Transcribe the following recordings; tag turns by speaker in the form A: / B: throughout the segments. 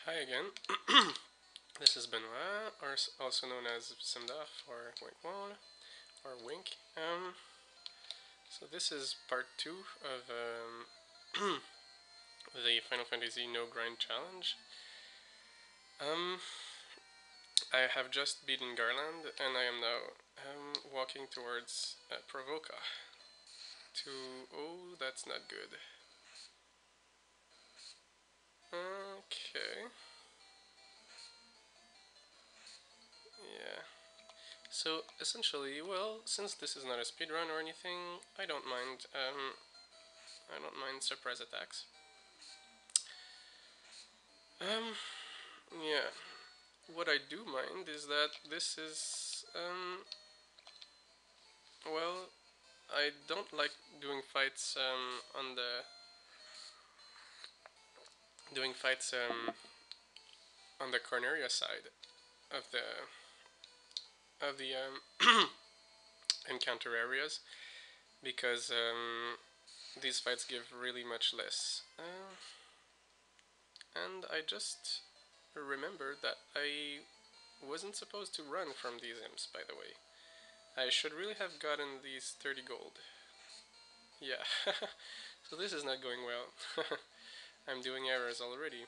A: Hi again. This is Benoit, also known as Vcimdarf or Winkwan or Wink. So this is part 2 of the Final Fantasy No Grind Challenge. I have just beaten Garland and I am now walking towards Provoca. Oh, that's not good. Okay. Yeah. So essentially, well, since this is not a speedrun or anything, I don't mind surprise attacks. Yeah. What I do mind is that this is well, I don't like doing fights on the Corneria side of the encounter areas because these fights give really much less. And I just remembered that I wasn't supposed to run from these imps, by the way. I should really have gotten these 30 gold. Yeah, so this is not going well. I'm doing errors already.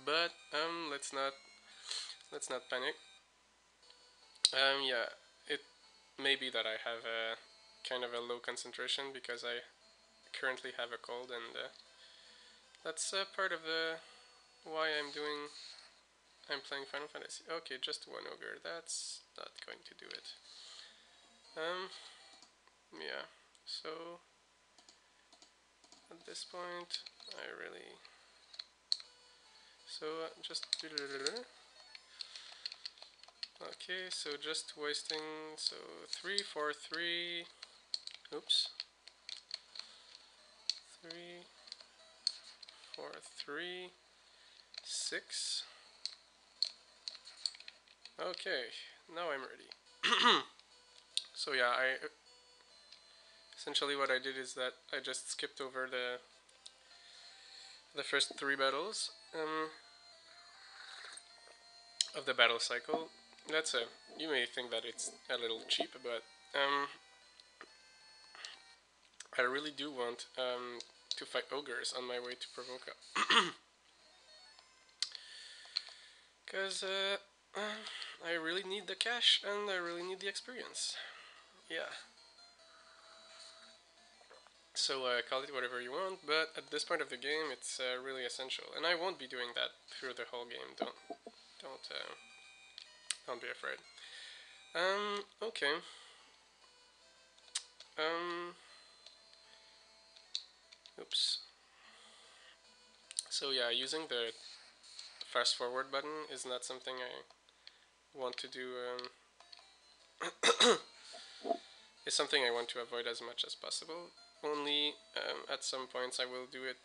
A: But let's not panic. Yeah, it may be that I have a kind of a low concentration because I currently have a cold, and that's part of the why I'm playing Final Fantasy. Okay, just one ogre. That's not going to do it. Yeah. So at this point, I really. So just. Okay, so just wasting. So 3, 4, 3. Oops. 3, 4, 3, 6. Okay, now I'm ready. So yeah, essentially what I did is that I just skipped over the first 3 battles of the battle cycle. You may think that it's a little cheap, but I really do want to fight ogres on my way to Provoca. Because I really need the cash and I really need the experience. Yeah. So call it whatever you want, but at this point of the game, it's really essential, and I won't be doing that through the whole game. Don't be afraid. Okay. Oops. So yeah, using the fast forward button is not something I want to do. It's something I want to avoid as much as possible. Only at some points I will do it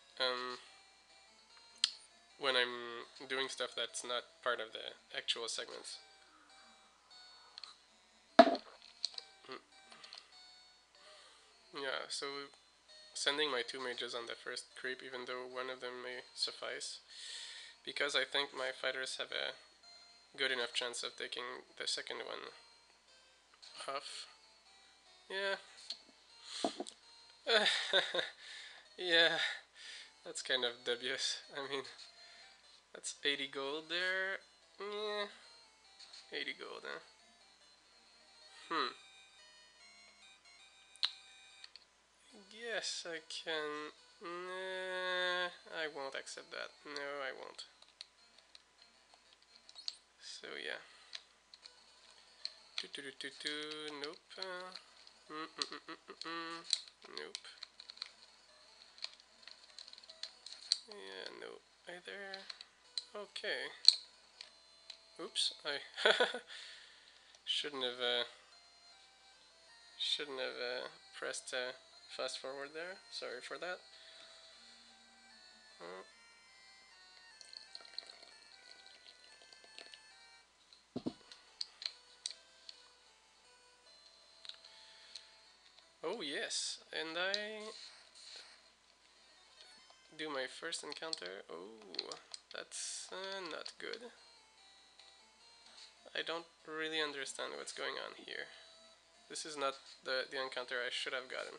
A: when I'm doing stuff that's not part of the actual segments. Yeah, so sending my 2 mages on the first creep, even though one of them may suffice, because I think my fighters have a good enough chance of taking the second one off. Yeah. Yeah, that's kind of dubious. I mean, that's 80 gold there. Yeah, 80 gold, huh? Yes, I can. Nah, I won't accept that. No, I won't. So yeah. Nope. Nope. Yeah, no. Either. Okay. Oops. I shouldn't have pressed fast forward there. Sorry for that. Oh yes, and I do my first encounter. Oh, That's not good. I don't really understand what's going on here. This is not the encounter I should have gotten.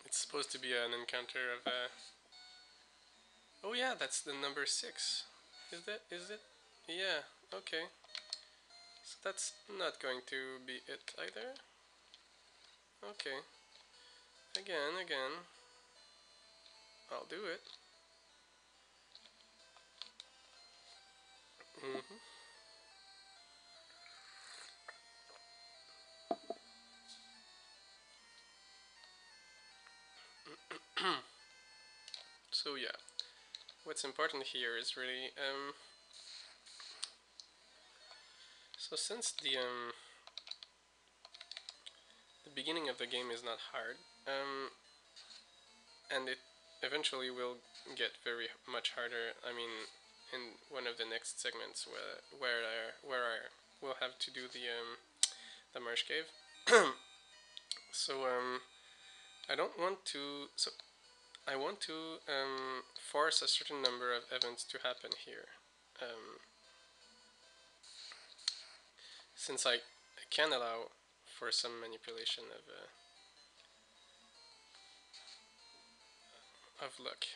A: It's supposed to be an encounter of oh yeah, that's the number 6. Is it? Yeah, okay. So that's not going to be it either. Okay. Again. I'll do it. Mm-hmm. So yeah, what's important here is really so since the beginning of the game is not hard, and it eventually will get very much harder. I mean, in one of the next segments where I will have to do the marsh cave. So I don't want to. So I want to force a certain number of events to happen here. Um, since I can allow for some manipulation of luck.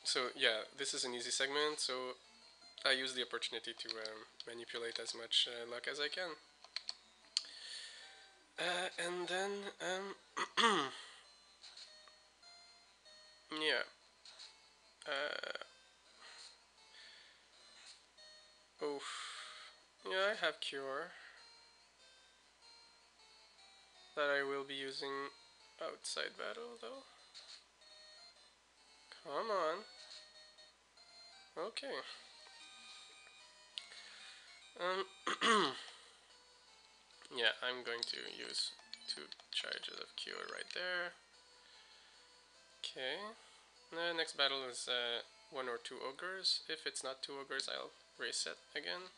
A: So yeah, this is an easy segment, so I use the opportunity to manipulate as much luck as I can. And then, yeah. Oh, yeah, I have cure that I will be using outside battle though. Come on. Okay. Um, yeah, I'm going to use 2 charges of cure right there. Okay. The next battle is 1 or 2 ogres. If it's not 2 ogres, I'll reset again.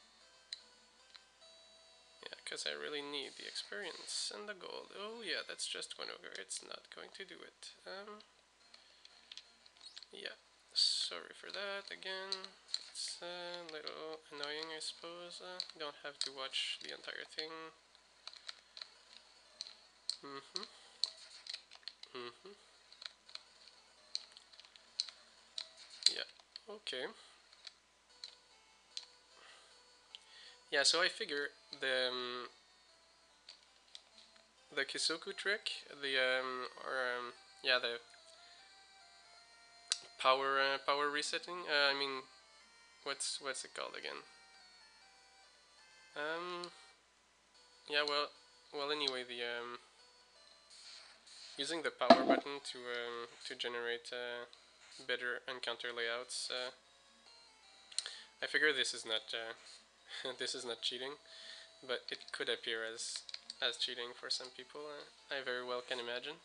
A: Yeah, because I really need the experience and the gold. Oh yeah, that's just 1 ogre. It's not going to do it. Yeah, sorry for that again. It's a little annoying, I suppose. Don't have to watch the entire thing. Yeah, okay. Yeah, so I figure the Kisoku trick, yeah, the power resetting. I mean, what's it called again? Um, yeah, well, anyway, the using the power button to generate better encounter layouts. I figure this is not this is not cheating, but it could appear as cheating for some people. I very well can imagine.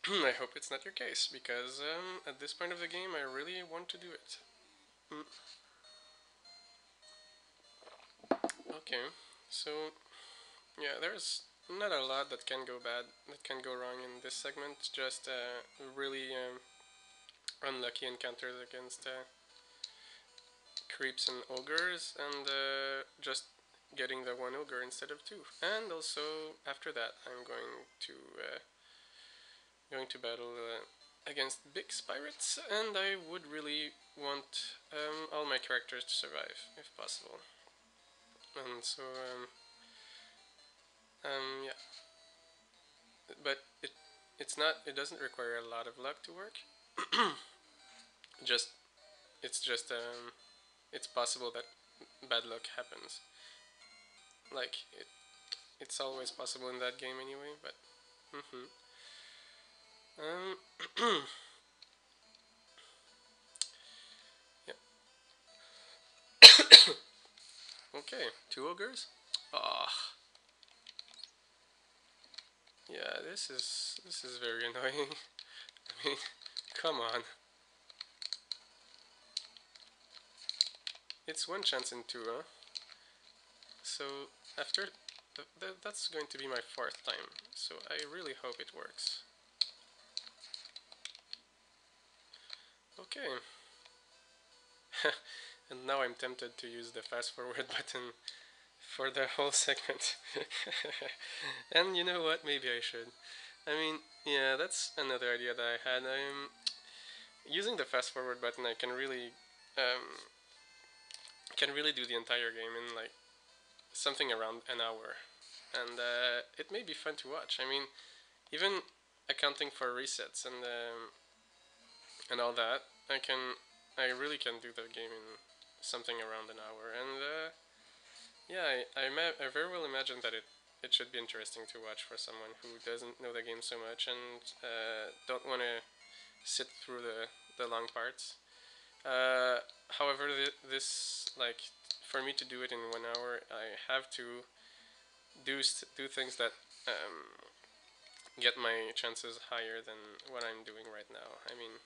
A: I hope it's not your case, because at this point of the game I really want to do it. Mm. Okay, so yeah, there's not a lot that can go bad, that can go wrong in this segment. Just really unlucky encounters against creeps and ogres, and just getting the 1 ogre instead of 2. And also after that, I'm going to battle against Bikke pirates, and I would really want all my characters to survive if possible. And so yeah, but it doesn't require a lot of luck to work. just it's just it's possible that bad luck happens. Like it's always possible in that game anyway. But um, yeah. Okay, 2 ogres. Ah, yeah. This is very annoying. I mean, come on. It's 1 chance in 2, huh? So after that's going to be my 4th time, so I really hope it works. Okay. And now I'm tempted to use the fast forward button for the whole segment. And you know what? Maybe I should. I mean, yeah, that's another idea that I had. I'm using the fast forward button. I um, can really do the entire game in like something around an hour, and it may be fun to watch. I mean, even accounting for resets and all that, I really can do the game in something around an hour, and yeah, I very well imagine that it should be interesting to watch for someone who doesn't know the game so much and don't want to sit through the long parts. Uh, However, this like for me to do it in 1 hour, I have to do things that get my chances higher than what I'm doing right now. I mean,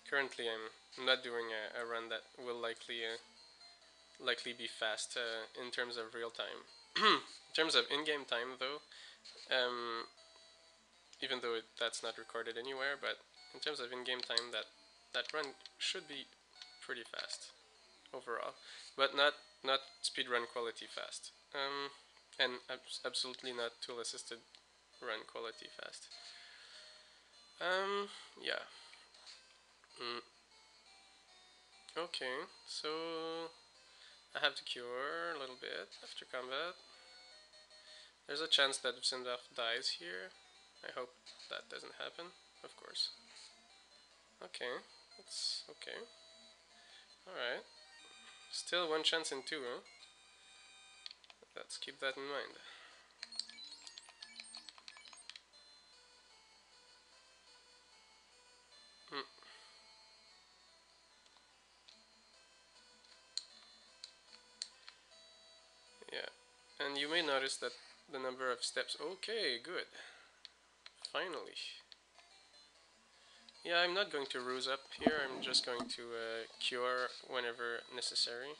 A: currently I'm not doing a run that will likely be fast in terms of real time. In terms of in-game time, though, um, even though that's not recorded anywhere, but in terms of in-game time, that run should be pretty fast overall, but not speedrun quality fast. And absolutely not tool assisted run quality fast. Yeah. Mm, okay, so I have to cure a little bit after combat. There's a chance that Vcimdarf dies here. I hope that doesn't happen, of course. Okay, that's okay. Alright. Still one chance in two, huh? Let's keep that in mind. Hmm. Yeah. And you may notice that the number of steps... Okay, good. Finally. Yeah, I'm not going to ruse up here. I'm just going to cure whenever necessary.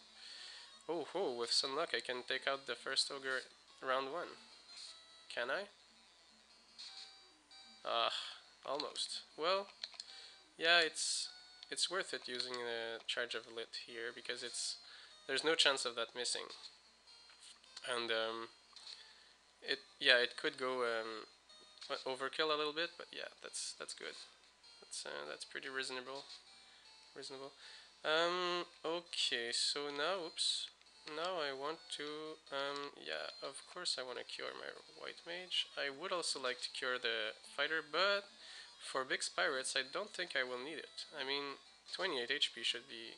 A: Oh, oh, with some luck I can take out the first ogre round 1. Can I? Ah, almost. Well, yeah, it's worth it using the charge of lit here because there's no chance of that missing. And it could go overkill a little bit, but yeah, that's good. That's pretty reasonable. Okay, so now, oops, now I want to, yeah, of course I want to cure my white mage. I would also like to cure the fighter, but for Bix Pirates, I don't think I will need it. I mean, 28 HP should be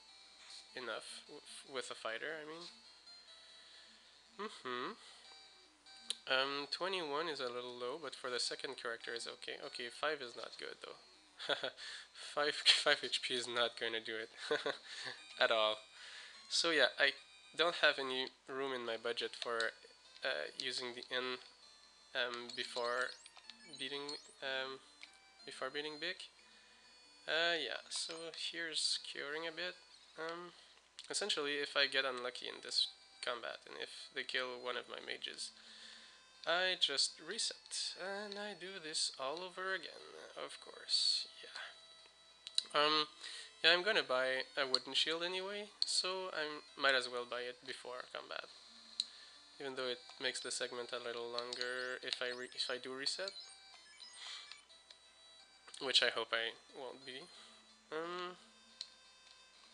A: enough with a fighter, I mean. 21 is a little low, but for the second character is okay. Okay, 5 is not good though. 5 HP is not going to do it at all. So yeah, I don't have any room in my budget for using the N before beating um, Bikke. Yeah, so here's curing a bit. Essentially, if I get unlucky in this combat and if they kill one of my mages, I just reset and I do this all over again. Of course, yeah. Yeah, I'm gonna buy a wooden shield anyway, so I might as well buy it before combat. Even though it makes the segment a little longer if I do reset, which I hope I won't be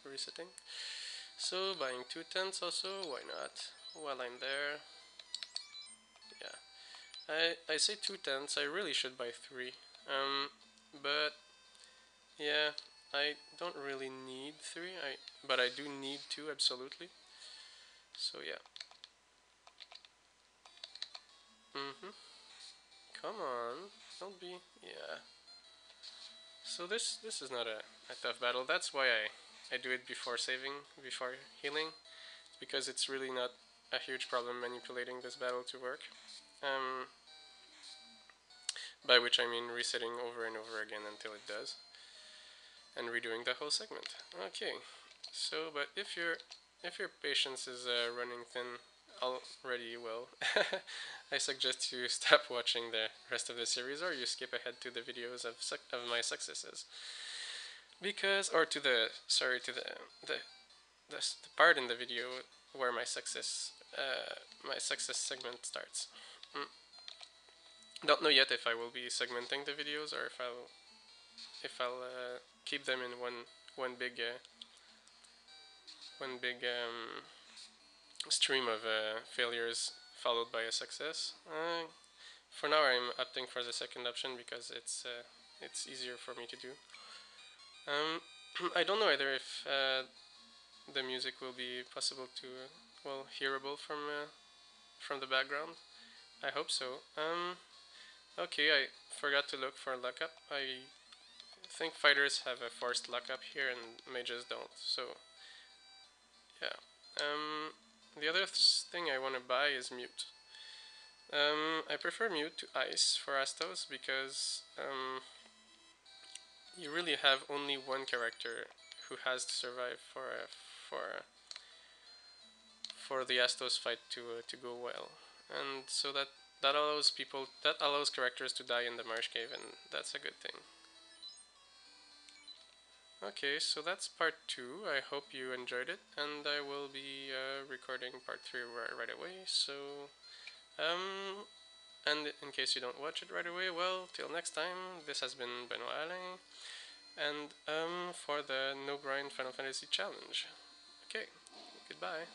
A: resetting. So buying 2 tents also, why not? While I'm there, yeah. I say 2 tents. I really should buy 3. But yeah, I don't really need 3. But I do need 2 absolutely. So yeah. Come on, don't be, yeah. So this is not a tough battle. That's why I do it before saving, before healing, because it's really not a huge problem manipulating this battle to work. By which I mean resetting over and over again until it does, and redoing the whole segment. Okay, so but if your patience is running thin, already will, I suggest you stop watching the rest of the series, or you skip ahead to the videos of my successes. Because, or to the, sorry, to the, the part in the video where my success segment starts. Mm. Don't know yet if I will be segmenting the videos or if I'll keep them in one big one big stream of failures followed by a success. For now, I'm opting for the second option because it's easier for me to do. I don't know either if the music will be possible to well hearable from the background. I hope so. Okay, I forgot to look for lockup. I think fighters have a forced lockup here and mages don't. So yeah. The other thing I want to buy is mute. I prefer mute to ice for Astos because you really have only one character who has to survive for for the Astos fight to go well, and so that allows characters to die in the marsh cave, and that's a good thing. Okay, so that's part 2. I hope you enjoyed it, and I will be recording part 3 right away. So, and in case you don't watch it right away, well, till next time, this has been Benoit Alain, and for the No Grind Final Fantasy Challenge. Okay, goodbye.